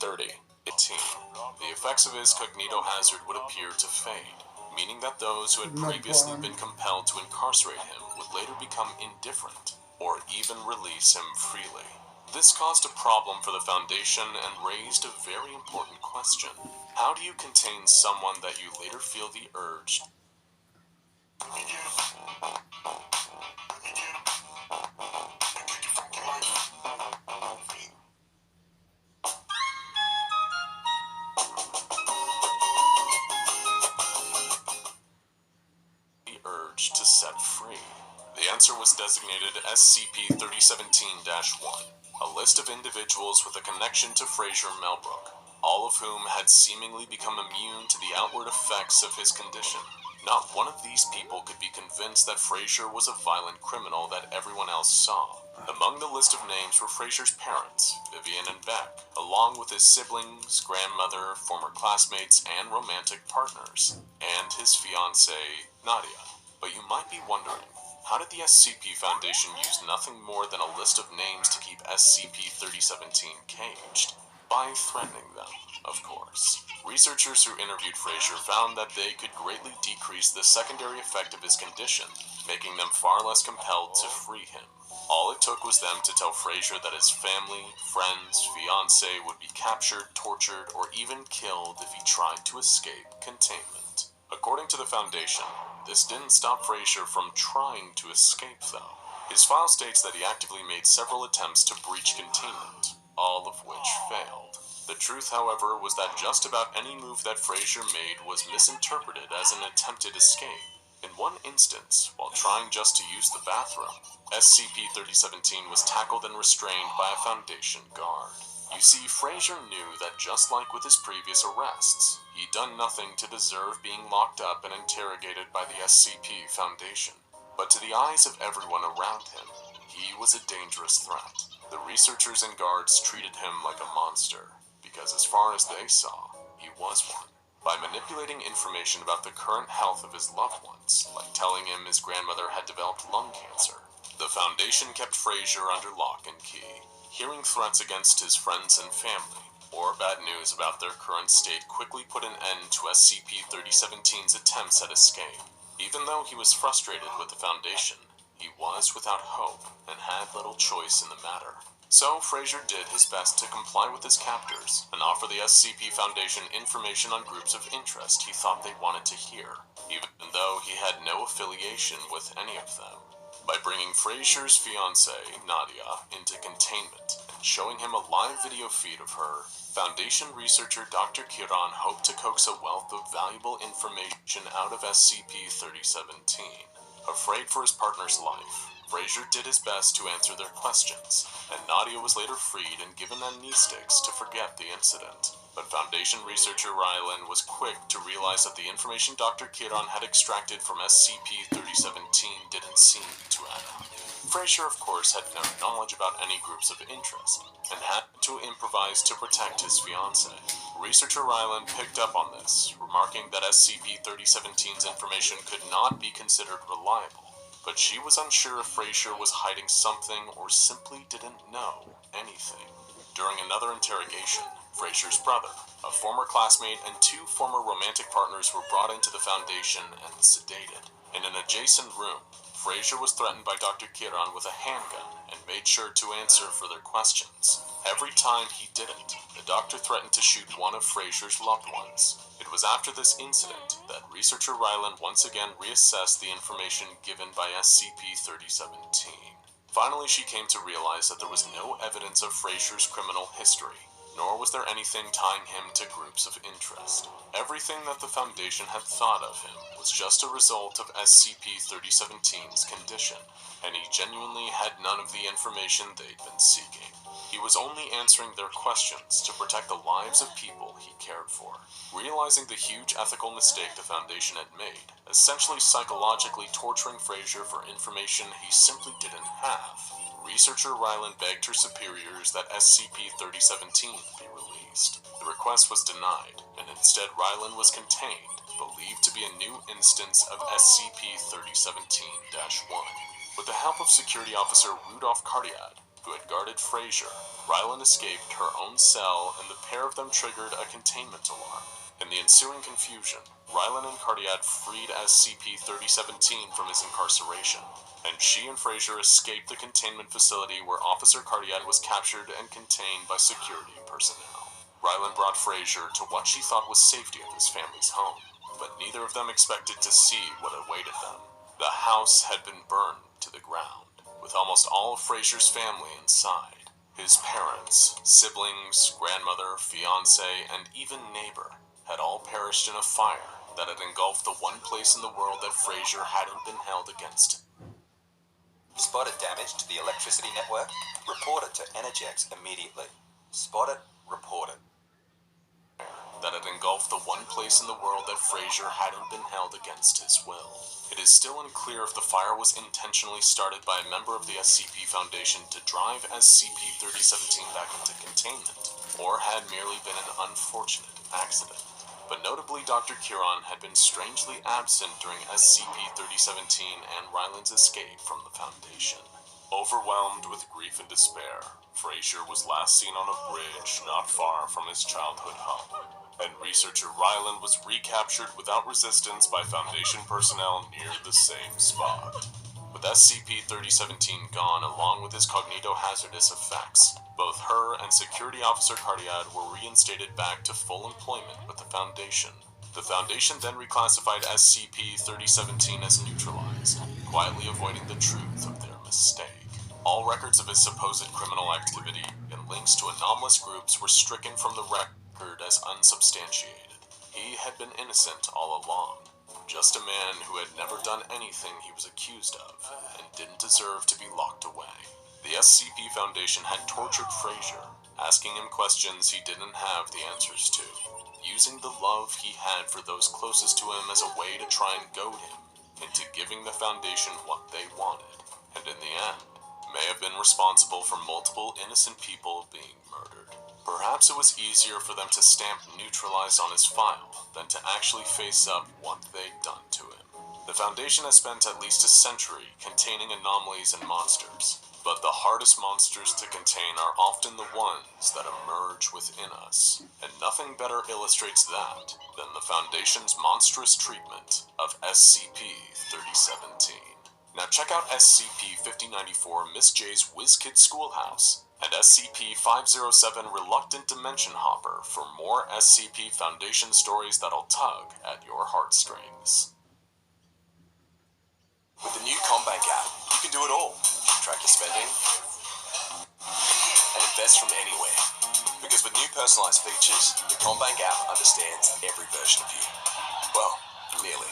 30:18. The effects of his cognito hazard would appear to fade, meaning that those who had previously been compelled to incarcerate him would later become indifferent, or even release him freely. This caused a problem for the Foundation and raised a very important question. How do you contain someone that you later feel the urge to set free? The answer was designated SCP-3017-1, a list of individuals with a connection to Fraser Melbrook, all of whom had seemingly become immune to the outward effects of his condition. Not one of these people could be convinced that Fraser was a violent criminal that everyone else saw. Among the list of names were Fraser's parents, Vivian and Beck, along with his siblings, grandmother, former classmates, and romantic partners, and his fiancée, Nadia. But you might be wondering, how did the SCP Foundation use nothing more than a list of names to keep SCP-3017 caged? By threatening them, of course. Researchers who interviewed Fraser found that they could greatly decrease the secondary effect of his condition, making them far less compelled to free him. All it took was them to tell Fraser that his family, friends, fiancé would be captured, tortured, or even killed if he tried to escape containment. According to the Foundation, this didn't stop Fraser from trying to escape, though. His file states that he actively made several attempts to breach containment, all of which failed. The truth, however, was that just about any move that Fraser made was misinterpreted as an attempted escape. In one instance, while trying just to use the bathroom, SCP-3017 was tackled and restrained by a Foundation guard. You see, Fraser knew that just like with his previous arrests, he'd done nothing to deserve being locked up and interrogated by the SCP Foundation. But to the eyes of everyone around him, he was a dangerous threat. The researchers and guards treated him like a monster, because as far as they saw, he was one. By manipulating information about the current health of his loved ones, like telling him his grandmother had developed lung cancer, the Foundation kept Fraser under lock and key. Hearing threats against his friends and family, or bad news about their current state quickly put an end to SCP-3017's attempts at escape. Even though he was frustrated with the Foundation, he was without hope and had little choice in the matter. So Fraser did his best to comply with his captors and offer the SCP Foundation information on groups of interest he thought they wanted to hear, even though he had no affiliation with any of them. By bringing Fraser's fiancée, Nadia, into containment and showing him a live video feed of her, Foundation researcher Dr. Kiran hoped to coax a wealth of valuable information out of SCP-3017. Afraid for his partner's life, Fraser did his best to answer their questions, and Nadia was later freed and given amnestics to forget the incident. But Foundation researcher Rylan was quick to realize that the information Dr. Kiran had extracted from SCP-3017 didn't seem to add up. Fraser, of course, had no knowledge about any groups of interest, and had to improvise to protect his fiancée. Researcher Rylan picked up on this, remarking that SCP-3017's information could not be considered reliable. But she was unsure if Fraser was hiding something or simply didn't know anything. During another interrogation, Fraser's brother, a former classmate, and two former romantic partners were brought into the Foundation and sedated. In an adjacent room, Fraser was threatened by Dr. Kiran with a handgun and made sure to answer further questions. Every time he didn't, the doctor threatened to shoot one of Fraser's loved ones. It was after this incident that researcher Ryland once again reassessed the information given by SCP-3017. Finally, she came to realize that there was no evidence of Fraser's criminal history, nor was there anything tying him to groups of interest. Everything that the Foundation had thought of him was just a result of SCP-3017's condition, and he genuinely had none of the information they'd been seeking. He was only answering their questions to protect the lives of people he cared for. Realizing the huge ethical mistake the Foundation had made, essentially psychologically torturing Fraser for information he simply didn't have, researcher Ryland begged her superiors that SCP-3017 be released. The request was denied, and instead Ryland was contained, believed to be a new instance of SCP-3017-1. With the help of Security Officer Rudolph Cardiad, who had guarded Fraser, Rylan escaped her own cell and the pair of them triggered a containment alarm. In the ensuing confusion, Rylan and Cardiad freed SCP-3017 from his incarceration, and she and Fraser escaped the containment facility where Officer Cardiad was captured and contained by security personnel. Rylan brought Fraser to what she thought was safety of his family's home, but neither of them expected to see what awaited them. The house had been burned to the ground, with almost all of Fraser's family inside. His parents, siblings, grandmother, fiancé, and even neighbor had all perished in a fire that had engulfed the one place in the world that Fraser hadn't been held against. Spotted damage to the electricity network? Report it to Energex immediately. Spot it, report it. That had engulfed the one place in the world that Fraser hadn't been held against his will. It is still unclear if the fire was intentionally started by a member of the SCP Foundation to drive SCP-3017 back into containment, or had merely been an unfortunate accident. But notably, Dr. Kiran had been strangely absent during SCP-3017 and Rylan's escape from the Foundation. Overwhelmed with grief and despair, Fraser was last seen on a bridge not far from his childhood home, and researcher Ryland was recaptured without resistance by Foundation personnel near the same spot. With SCP-3017 gone along with his cognitohazardous effects, both her and Security Officer Cardiad were reinstated back to full employment with the Foundation. The Foundation then reclassified SCP-3017 as neutralized, quietly avoiding the truth of their mistake. All records of his supposed criminal activity and links to anomalous groups were stricken from the record as unsubstantiated. He had been innocent all along, just a man who had never done anything he was accused of, and didn't deserve to be locked away. The SCP Foundation had tortured Fraser, asking him questions he didn't have the answers to, using the love he had for those closest to him as a way to try and goad him into giving the Foundation what they wanted, and in the end, may have been responsible for multiple innocent people being murdered. Perhaps it was easier for them to stamp neutralized on his file than to actually face up what they'd done to him. The Foundation has spent at least a century containing anomalies and monsters, but the hardest monsters to contain are often the ones that emerge within us, and nothing better illustrates that than the Foundation's monstrous treatment of SCP-3017. Now check out SCP-5094 Miss J's WizKid Schoolhouse and SCP-507 Reluctant Dimension Hopper for more SCP Foundation stories that'll tug at your heartstrings. With the new Combank app, you can do it all. Track your spending and invest from anywhere. Because with new personalized features, the Combank app understands every version of you. Well, nearly.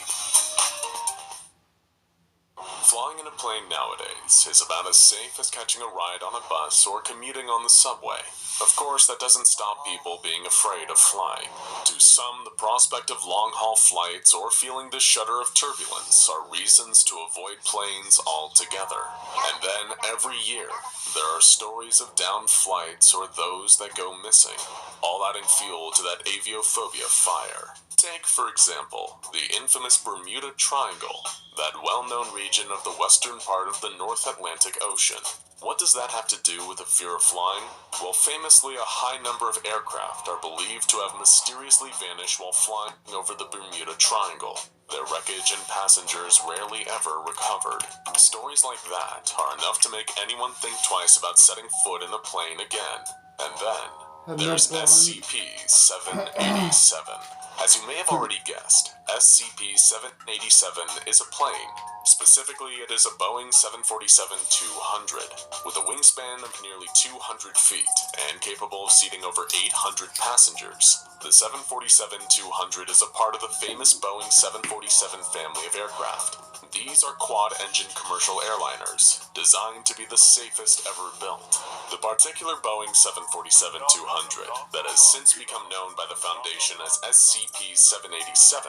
Flying in a plane nowadays is about as safe as catching a ride on a bus or commuting on the subway. Of course, that doesn't stop people being afraid of flying. To some, the prospect of long-haul flights or feeling the shudder of turbulence are reasons to avoid planes altogether. And then, every year, there are stories of downed flights or those that go missing, all adding fuel to that aviophobia fire. Take, for example, the infamous Bermuda Triangle, that well-known region of the western part of the North Atlantic Ocean. What does that have to do with a fear of flying? Well, famously, a high number of aircraft are believed to have mysteriously vanished while flying over the Bermuda Triangle. Their wreckage and passengers rarely ever recovered. Stories like that are enough to make anyone think twice about setting foot in a plane again. And then, there's SCP-787. As you may have already guessed, SCP-787 is a plane. Specifically, it is a Boeing 747-200, with a wingspan of nearly 200 feet and capable of seating over 800 passengers. The 747-200 is a part of the famous Boeing 747 family of aircraft. These are quad-engine commercial airliners, designed to be the safest ever built. The particular Boeing 747-200 that has since become known by the Foundation as SCP-787,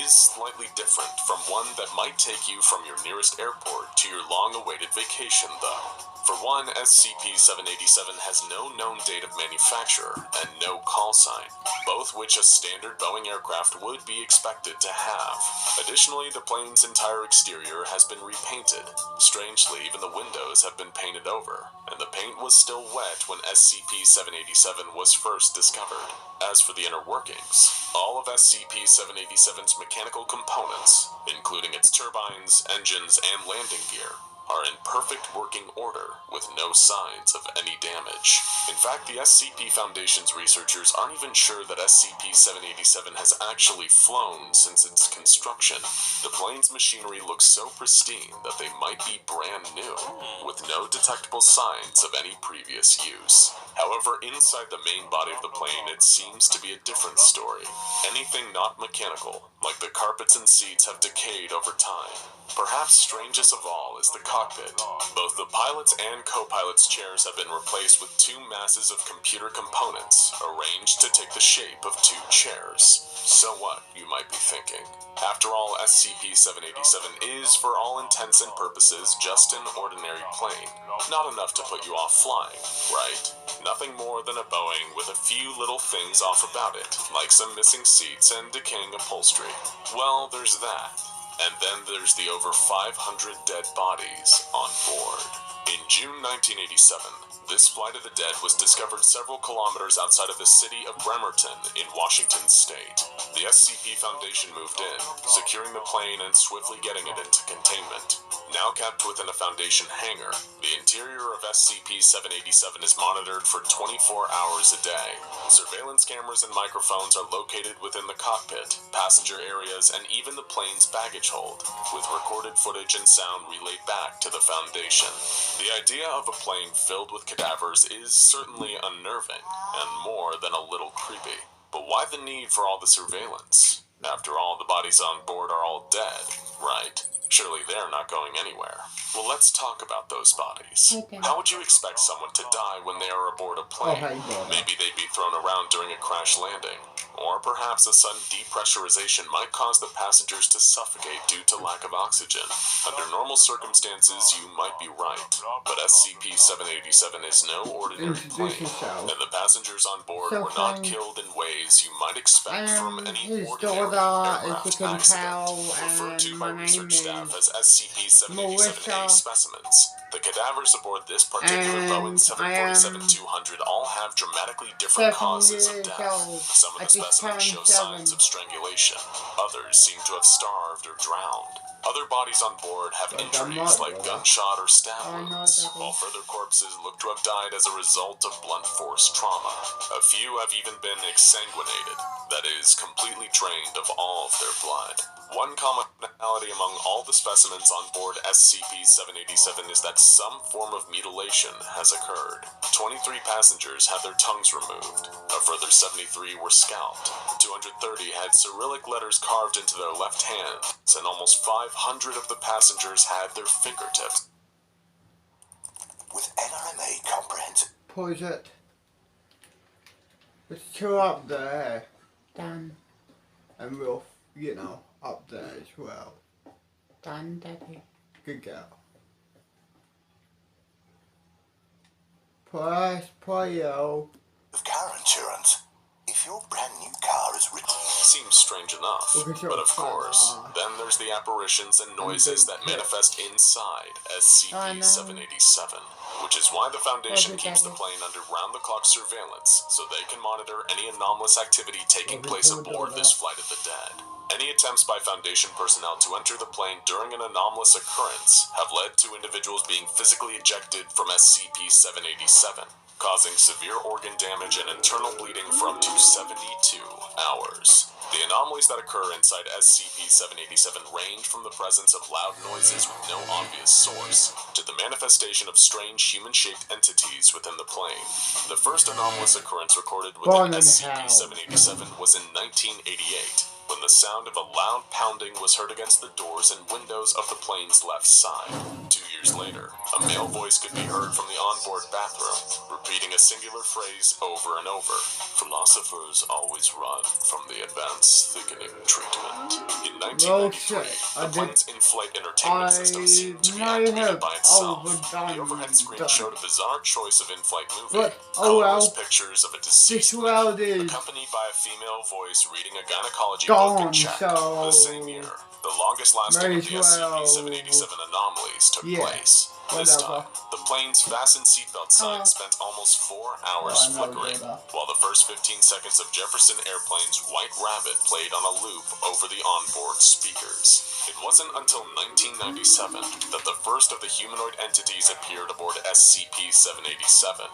is slightly different from one that might take you from your nearest airport to your long-awaited vacation, though. For one, SCP-787 has no known date of manufacture and no call sign, both which a standard Boeing aircraft would be expected to have. Additionally, the plane's entire exterior has been repainted. Strangely, even the windows have been painted over, and the paint was still wet when SCP-787 was first discovered. As for the inner workings, all of SCP-787's mechanical components, including its turbines, engines, and landing gear, are in perfect working order with no signs of any damage. In fact, the SCP Foundation's researchers aren't even sure that SCP-787 has actually flown since its construction. The plane's machinery looks so pristine that they might be brand new, with no detectable signs of any previous use. However, inside the main body of the plane, it seems to be a different story. Anything not mechanical, like the carpets and seats, have decayed over time. Perhaps strangest of all is the cockpit. Both the pilot's and co-pilot's chairs have been replaced with two masses of computer components, arranged to take the shape of two chairs. So what, you might be thinking? After all, SCP-787 is, for all intents and purposes, just an ordinary plane. Not enough to put you off flying, right? Nothing more than a Boeing with a few little things off about it, like some missing seats and decaying upholstery. Well, there's that. And then there's the over 500 dead bodies on board. In June 1987, this flight of the dead was discovered several kilometers outside of the city of Bremerton in Washington state. The SCP Foundation moved in, securing the plane and swiftly getting it into containment. Now kept within a Foundation hangar, the interior of SCP-787 is monitored for 24 hours a day. Surveillance cameras and microphones are located within the cockpit, passenger areas, and even the plane's baggage hold, with recorded footage and sound relayed back to the Foundation. The idea of a plane filled with cadavers is certainly unnerving, and more than a little creepy. But why the need for all the surveillance? After all, the bodies on board are all dead, right? Surely they're not going anywhere. Well, let's talk about those bodies. How would you expect someone to die when they are aboard a plane? Maybe they'd be thrown around during a crash landing. Or perhaps a sudden depressurization might cause the passengers to suffocate due to lack of oxygen. Under normal circumstances, you might be right, but SCP-787 is no ordinary plane, and the passengers on board were not killed in ways you might expect from any ordinary aircraft accident, referred to by research staff as SCP-787A specimens. The cadavers aboard this particular Boeing 747-200 all have dramatically different causes of death. Some of the specimens show signs of strangulation. Others seem to have starved or drowned. Other bodies on board have injuries like gunshot or stab wounds, while further corpses look to have died as a result of blunt force trauma. A few have even been exsanguinated, that is, completely drained of all of their blood. One commonality among all the specimens on board SCP-787 is that some form of mutilation has occurred. 23 passengers had their tongues removed. A further 73 were scalped. 230 had Cyrillic letters carved into their left hands, and almost 500 of the passengers had their fingertips. With NRMA comprehensive... Pause it. It's two up there. Done. And we'll, up there as well. Done, Daddy. Good girl. Press play, of car insurance. If your brand new car is written... Seems strange enough, but of course, then there's the apparitions and noises that manifest inside SCP-787, which is why the Foundation keeps the plane under round-the-clock surveillance, so they can monitor any anomalous activity taking place aboard this flight of the dead. Any attempts by Foundation personnel to enter the plane during an anomalous occurrence have led to individuals being physically ejected from SCP-787, causing severe organ damage and internal bleeding for up to 72 hours. The anomalies that occur inside SCP-787 range from the presence of loud noises with no obvious source, to the manifestation of strange human-shaped entities within the plane. The first anomalous occurrence recorded within SCP-787 was in 1988. when the sound of a loud pounding was heard against the doors and windows of the plane's left side. 2 years later, a male voice could be heard from the onboard bathroom, repeating a singular phrase over and over. Philosophers always run from the advanced thickening treatment. In 1993, the plane's in-flight entertainment system seemed to be activated by itself. The overhead screen showed a bizarre choice of in-flight movie. Colorless pictures of a deceased man, accompanied by a female voice reading a gynecology book in Czech. The same year, the longest lasting of the SCP-787 anomalies took place. This time, the plane's fastened seatbelt sign spent almost 4 hours flickering, while the first 15 seconds of Jefferson Airplane's White Rabbit played on a loop over the onboard speakers. It wasn't until 1997 that the first of the humanoid entities appeared aboard SCP-787.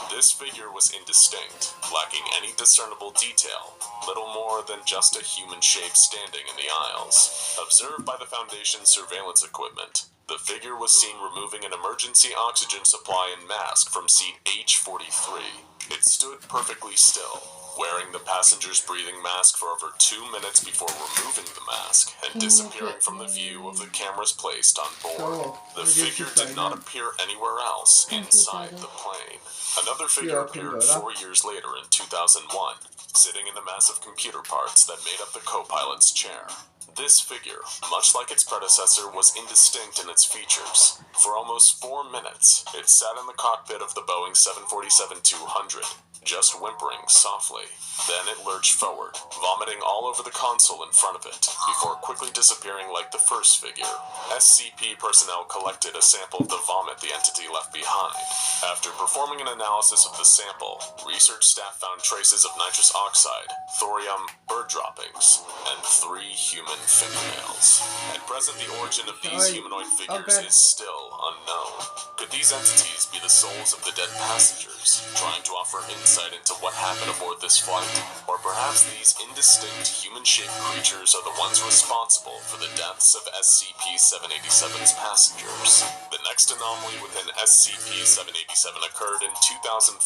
This figure was indistinct, lacking any discernible detail, little more than just a human shape standing in the aisles. Observed by the Foundation's surveillance equipment, the figure was seen removing an emergency oxygen supply and mask from seat H43. It stood perfectly still, wearing the passenger's breathing mask for over 2 minutes before removing the mask and disappearing from the view of the cameras placed on board. The figure did not appear anywhere else inside the plane. Another figure appeared 4 years later in 2001, sitting in the mass of computer parts that made up the co-pilot's chair. This figure, much like its predecessor, was indistinct in its features. For almost 4 minutes, it sat in the cockpit of the Boeing 747-200, just whimpering softly. Then it lurched forward, vomiting all over the console in front of it, before quickly disappearing like the first figure. SCP personnel collected a sample of the vomit the entity left behind. After performing an analysis of the sample, research staff found traces of nitrous oxide, thorium, bird droppings, and 3 human fingernails. At present, the origin of these humanoid figures is still unknown. Could these entities be the souls of the dead passengers, trying to offer insight into what happened aboard this flight? Or perhaps these indistinct human-shaped creatures are the ones responsible for the deaths of SCP-787's passengers. The next anomaly within SCP-787 occurred in 2005,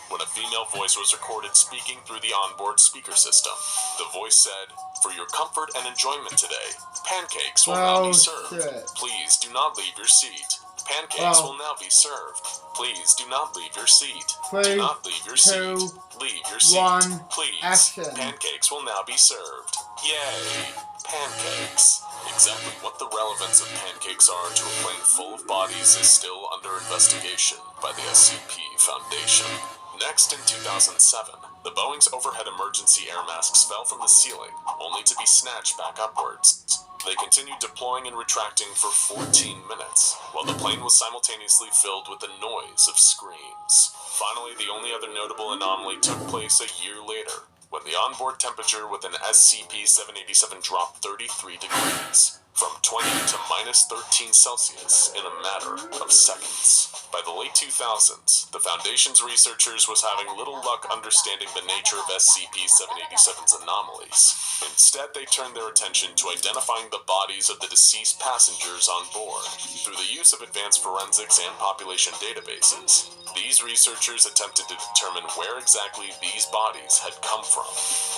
when a female voice was recorded speaking through the onboard speaker system. The voice said, "For your comfort and enjoyment today, pancakes will now be served. Please do not leave your seat. Pancakes will now be served. Please do not leave your seat. Do not leave your seat. Leave your seat. Please. Pancakes will now be served. Yay! Pancakes." Exactly what the relevance of pancakes are to a plane full of bodies is still under investigation by the SCP Foundation. Next, in 2007, the Boeing's overhead emergency air masks fell from the ceiling, only to be snatched back upwards. They continued deploying and retracting for 14 minutes, while the plane was simultaneously filled with the noise of screams. Finally, the only other notable anomaly took place a year later, when the onboard temperature within SCP-787 dropped 33 degrees, from 20 to minus 13 Celsius in a matter of seconds. By the late 2000s, the Foundation's researchers was having little luck understanding the nature of SCP-787's anomalies. Instead, they turned their attention to identifying the bodies of the deceased passengers on board. Through the use of advanced forensics and population databases, these researchers attempted to determine where exactly these bodies had come from.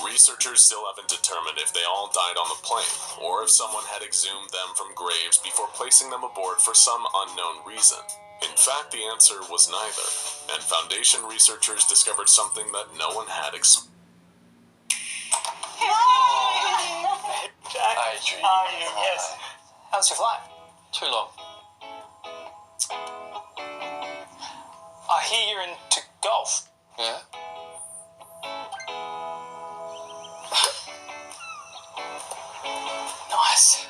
Researchers still haven't determined if they all died on the plane, or if someone had exhumed them from graves before placing them aboard for some unknown reason. In fact, the answer was neither, and Foundation researchers discovered something that no one had expected. Jack, how are you? Yes. How's your flight? Too long. I hear you're into golf. Yeah? Nice.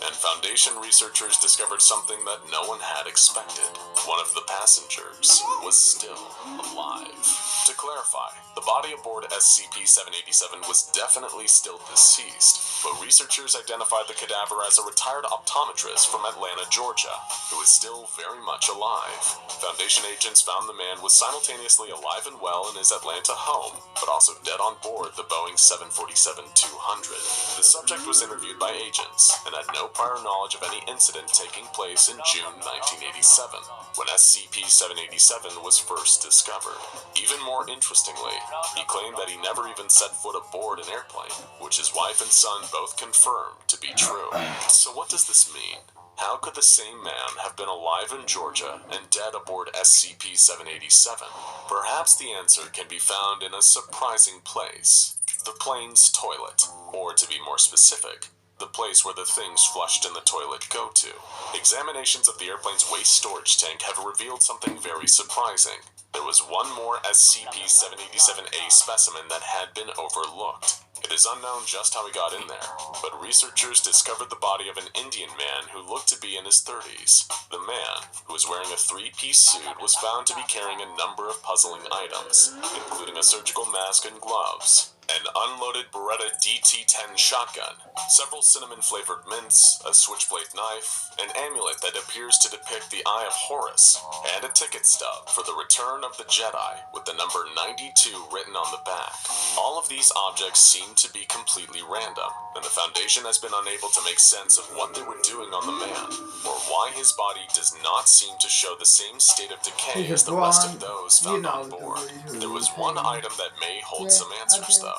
And Foundation researchers discovered something that no one had expected. One of the passengers was still alive. To clarify, the body aboard SCP-787 was definitely still deceased, but researchers identified the cadaver as a retired optometrist from Atlanta, Georgia, who is still very much alive. Foundation agents found the man was simultaneously alive and well in his Atlanta home, but also dead on board the Boeing 747-200. The subject was interviewed by agents and had no prior knowledge knowledge of any incident taking place in June 1987, when SCP-787 was first discovered. Even more interestingly, he claimed that he never even set foot aboard an airplane, which his wife and son both confirmed to be true. So what does this mean? How could the same man have been alive in Georgia and dead aboard SCP-787? Perhaps the answer can be found in a surprising place: the plane's toilet, or to be more specific, the place where the things flushed in the toilet go to. Examinations of the airplane's waste storage tank have revealed something very surprising. There was one more SCP-787A specimen that had been overlooked. It is unknown just how he got in there, but researchers discovered the body of an Indian man who looked to be in his 30s. The man, who was wearing a three-piece suit, was found to be carrying a number of puzzling items, including a surgical mask and gloves, an unloaded Beretta DT-10 shotgun, several cinnamon-flavored mints, a switchblade knife, an amulet that appears to depict the Eye of Horus, and a ticket stub for the Return of the Jedi with the number 92 written on the back. All of these objects seem to be completely random, and the Foundation has been unable to make sense of what they were doing on the man, or why his body does not seem to show the same state of decay as the rest of those found on board. There was one item that may hold some answers, though.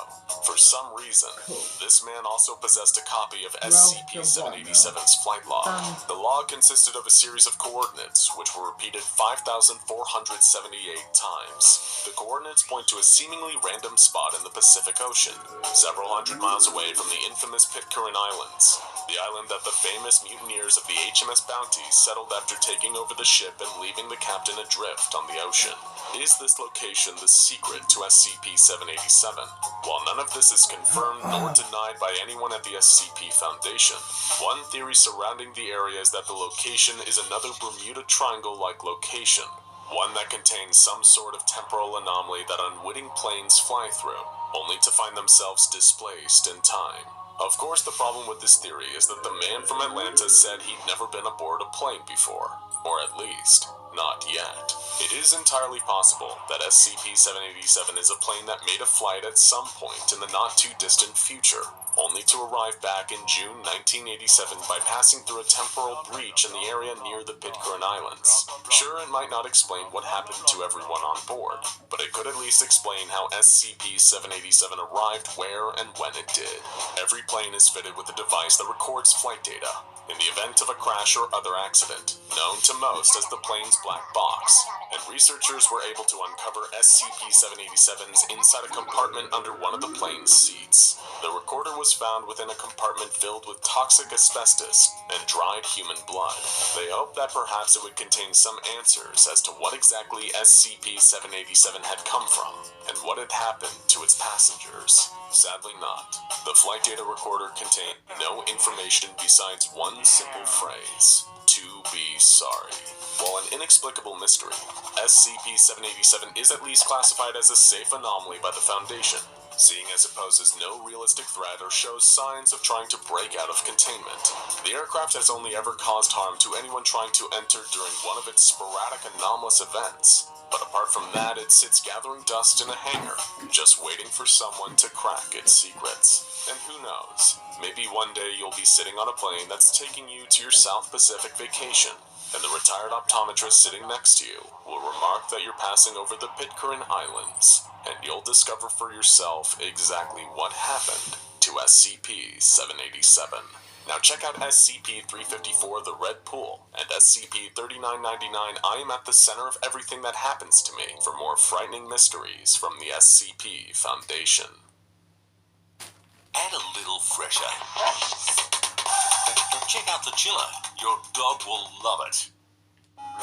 For some reason, this man also possessed a copy of SCP-787's flight log. The log consisted of a series of coordinates, which were repeated 5,478 times. The coordinates point to a seemingly random spot in the Pacific Ocean, several hundred miles away from the infamous Pitcairn Islands, the island that the famous mutineers of the HMS Bounty settled after taking over the ship and leaving the captain adrift on the ocean. Is this location the secret to SCP-787? While none of this is confirmed nor denied by anyone at the SCP Foundation, one theory surrounding the area is that the location is another Bermuda Triangle-like location, one that contains some sort of temporal anomaly that unwitting planes fly through, only to find themselves displaced in time. Of course, the problem with this theory is that the man from Atlanta said he'd never been aboard a plane before, or at least, not yet. It is entirely possible that SCP-787 is a plane that made a flight at some point in the not-too-distant future, only to arrive back in June 1987 by passing through a temporal breach in the area near the Pitcairn Islands. Sure, it might not explain what happened to everyone on board, but it could at least explain how SCP-787 arrived where and when it did. Every plane is fitted with a device that records flight data, in the event of a crash or other accident, known to most as the plane's black box, and researchers were able to uncover SCP-787's inside a compartment under one of the plane's seats. The recorder was found within a compartment filled with toxic asbestos and dried human blood. They hoped that perhaps it would contain some answers as to what exactly SCP-787 had come from, and what had happened to its passengers. Sadly not. The flight data recorder contained no information besides one simple phrase: "To be sorry." While an inexplicable mystery, SCP-787 is at least classified as a safe anomaly by the Foundation, seeing as it poses no realistic threat or shows signs of trying to break out of containment. The aircraft has only ever caused harm to anyone trying to enter during one of its sporadic anomalous events. But apart from that, it sits gathering dust in a hangar, just waiting for someone to crack its secrets. And who knows, maybe one day you'll be sitting on a plane that's taking you to your South Pacific vacation, and the retired optometrist sitting next to you will remark that you're passing over the Pitcairn Islands, and you'll discover for yourself exactly what happened to SCP-787. Now check out SCP-354 The Red Pool and SCP-3999 I Am at the Center of Everything That Happens to Me for more frightening mysteries from the SCP Foundation. Add a little fresher. Check out the chiller. Your dog will love it.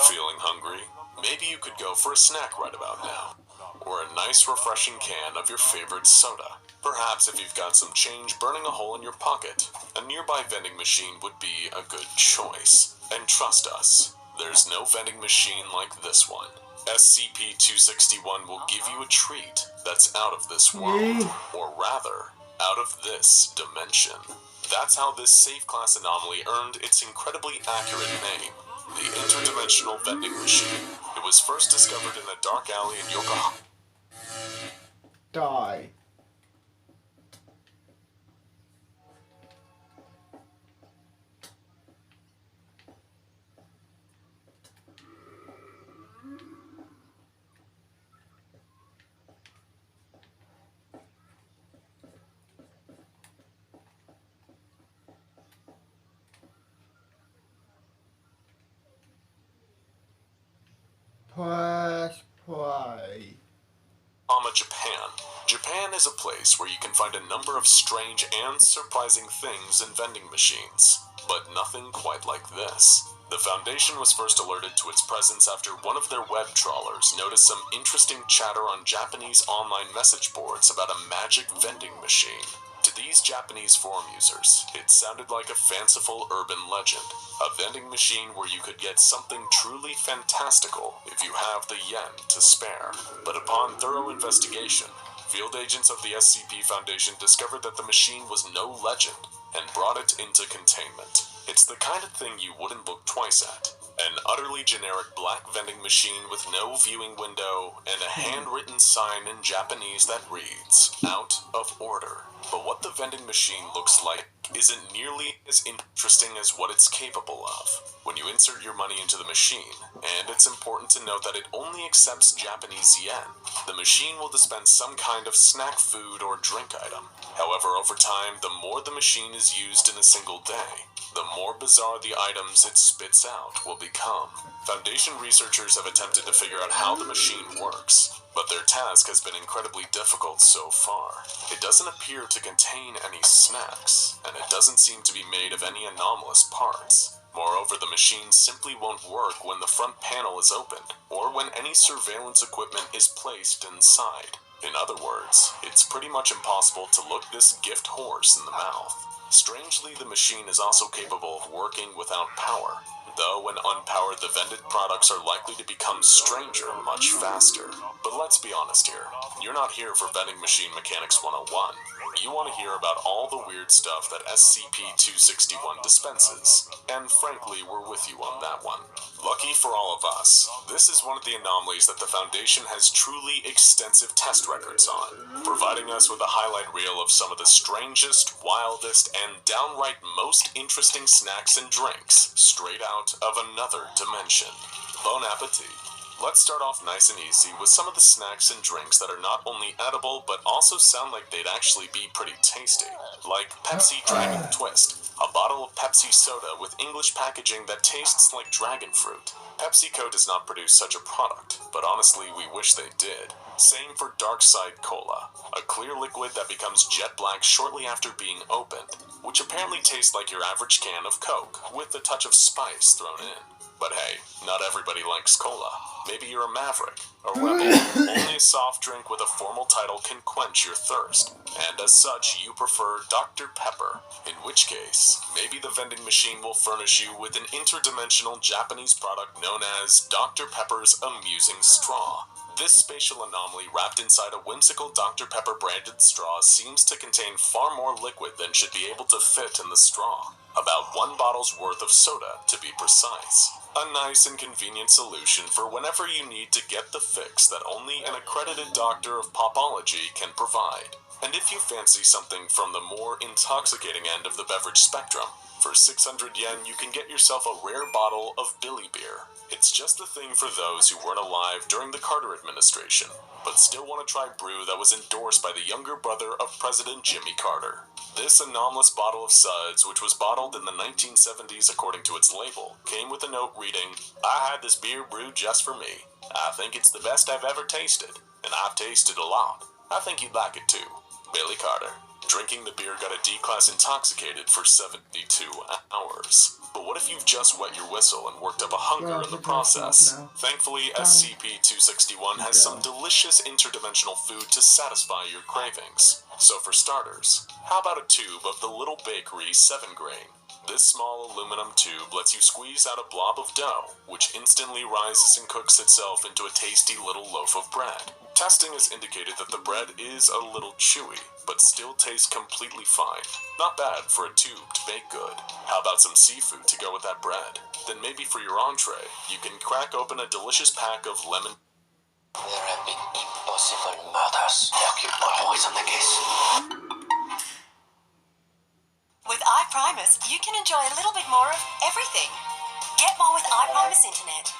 Feeling hungry? Maybe you could go for a snack right about now. Or a nice refreshing can of your favorite soda. Perhaps if you've got some change burning a hole in your pocket, a nearby vending machine would be a good choice. And trust us, there's no vending machine like this one. SCP-261 will give you a treat that's out of this world, or rather, out of this dimension. That's how this safe class anomaly earned its incredibly accurate name, the Interdimensional Vending Machine. It was first discovered in a dark alley in Yokohama. Die. Press play. Japan. Japan is a place where you can find a number of strange and surprising things in vending machines, but nothing quite like this. The Foundation was first alerted to its presence after one of their web trawlers noticed some interesting chatter on Japanese online message boards about a magic vending machine. To these Japanese forum users, it sounded like a fanciful urban legend, a vending machine where you could get something truly fantastical if you have the yen to spare. But upon thorough investigation, field agents of the SCP Foundation discovered that the machine was no legend and brought it into containment. It's the kind of thing you wouldn't look twice at. An utterly generic black vending machine with no viewing window and a handwritten sign in Japanese that reads, "Out of order." But what the vending machine looks like isn't nearly as interesting as what it's capable of. When you insert your money into the machine, and it's important to note that it only accepts Japanese yen, the machine will dispense some kind of snack food or drink item. However, over time, the more the machine is used in a single day, the more bizarre the items it spits out will become. Foundation researchers have attempted to figure out how the machine works, but their task has been incredibly difficult so far. It doesn't appear to contain any snacks, and it doesn't seem to be made of any anomalous parts. Moreover, the machine simply won't work when the front panel is opened, or when any surveillance equipment is placed inside. In other words, it's pretty much impossible to look this gift horse in the mouth. Strangely, the machine is also capable of working without power, though when unpowered the vended products are likely to become stranger much faster. But let's be honest here, you're not here for Vending Machine Mechanics 101. You want to hear about all the weird stuff that SCP-261 dispenses, and frankly, we're with you on that one. Lucky for all of us, this is one of the anomalies that the Foundation has truly extensive test records on, providing us with a highlight reel of some of the strangest, wildest, and downright most interesting snacks and drinks straight out of another dimension. Bon appetit. Let's start off nice and easy with some of the snacks and drinks that are not only edible but also sound like they'd actually be pretty tasty, like Pepsi Dragon Twist, a bottle of Pepsi soda with English packaging that tastes like dragon fruit. PepsiCo does not produce such a product, but honestly we wish they did. Same for Dark Side Cola, a clear liquid that becomes jet black shortly after being opened, which apparently tastes like your average can of Coke, with a touch of spice thrown in. But hey, not everybody likes cola. Maybe you're a maverick, a rebel. Only a soft drink with a formal title can quench your thirst, and as such, you prefer Dr. Pepper. In which case, maybe the vending machine will furnish you with an interdimensional Japanese product known as Dr. Pepper's Amusing Straw. This spatial anomaly wrapped inside a whimsical Dr. Pepper branded straw seems to contain far more liquid than should be able to fit in the straw. About 1 bottle's worth of soda, to be precise. A nice and convenient solution for whenever you need to get the fix that only an accredited doctor of popology can provide. And if you fancy something from the more intoxicating end of the beverage spectrum, for 600 yen you can get yourself a rare bottle of Billy Beer. It's just the thing for those who weren't alive during the Carter administration, but still want to try brew that was endorsed by the younger brother of President Jimmy Carter. This anomalous bottle of suds, which was bottled in the 1970s according to its label, came with a note reading, "I had this beer brewed just for me. I think it's the best I've ever tasted, and I've tasted a lot. I think you'd like it too. Billy Carter." Drinking the beer got a D-class intoxicated for 72 hours. But what if you've just wet your whistle and worked up a hunger in the process? Thankfully, SCP-261 has some delicious interdimensional food to satisfy your cravings. So for starters, how about a tube of the Little Bakery 7-grain? This small aluminum tube lets you squeeze out a blob of dough, which instantly rises and cooks itself into a tasty little loaf of bread. Testing has indicated that the bread is a little chewy, but still tastes completely fine. Not bad for a tubed baked good. How about some seafood to go with that bread? Then maybe for your entree, you can crack open a delicious pack of lemon. There have been impossible murders. Hercule Poirot is on the case. With iPrimus, you can enjoy a little bit more of everything. Get more with iPrimus Internet.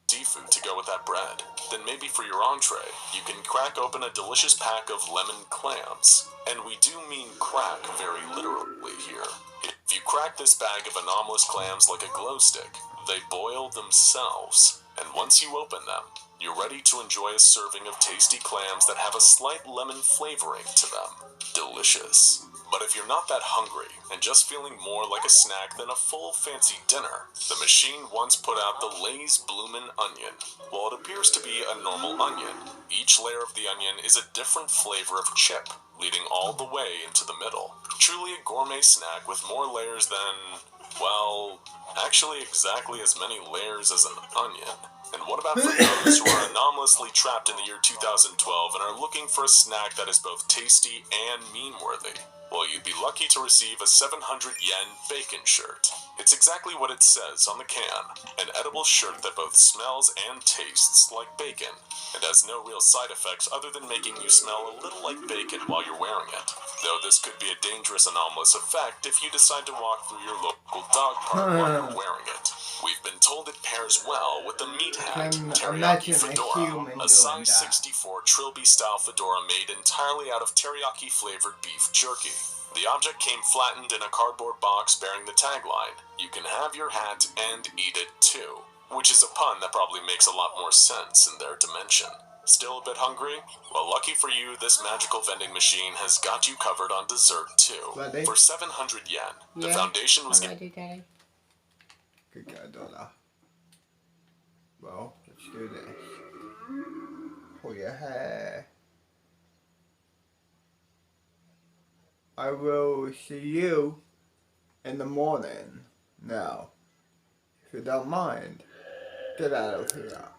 Seafood to go with that bread. Then maybe for your entree, you can crack open a delicious pack of lemon clams. And we do mean crack very literally here. If you crack this bag of anomalous clams like a glow stick, They boil themselves, and once you open them, you're ready to enjoy a serving of tasty clams that have a slight lemon flavoring to them. Delicious. But if you're not that hungry and just feeling more like a snack than a full fancy dinner, the machine once put out the Lay's Bloomin' Onion. While it appears to be a normal onion, each layer of the onion is a different flavor of chip, leading all the way into the middle. Truly a gourmet snack with more layers than, well, actually exactly as many layers as an onion. And what about for those who are anomalously trapped in the year 2012 and are looking for a snack that is both tasty and meme-worthy? Well, you'd be lucky to receive a 700 yen bacon shirt. It's exactly what it says on the can, an edible shirt that both smells and tastes like bacon, and has no real side effects other than making you smell a little like bacon while you're wearing it. Though this could be a dangerous anomalous effect if you decide to walk through your local dog park while you're wearing it. We've been told it pairs well with the meat hat teriyaki fedora, a size 64 trilby-style fedora made entirely out of teriyaki-flavored beef jerky. The object came flattened in a cardboard box bearing the tagline, "You can have your hat and eat it too," which is a pun that probably makes a lot more sense in their dimension. Still a bit hungry? Well, lucky for you, this magical vending machine has got you covered on dessert too. Ready? For 700 yen, the Yeah, foundation was I'm ready, Daddy. Could get $1. Well, let's do this. Pull your hair. I will see you in the morning. Now, if you don't mind, get out of here.